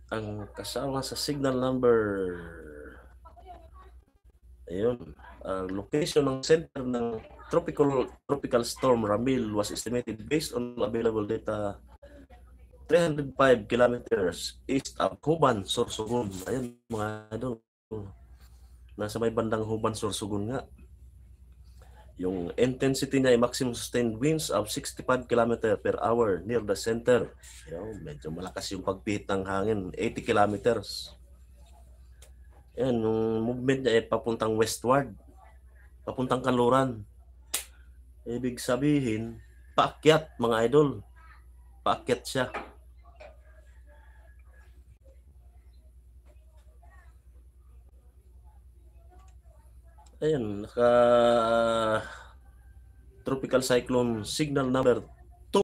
Ang kasama sa signal number, ayun, location ng center ng tropical storm Ramil was estimated based on available data 305 kilometers east of Huban, Sorsogon. Ayun mga idol, nasa may bandang Huban, Sorsogon nga. Yung intensity niya ay maximum sustained winds of 65 km per hour near the center. Ayun, medyo malakas yung pagpihit ng hangin, 80 kilometers. Yan, yung movement niya ay papuntang westward, papuntang kanluran. Ibig sabihin, paakyat mga idol. Paakyat siya. Ayun, naka tropical cyclone signal number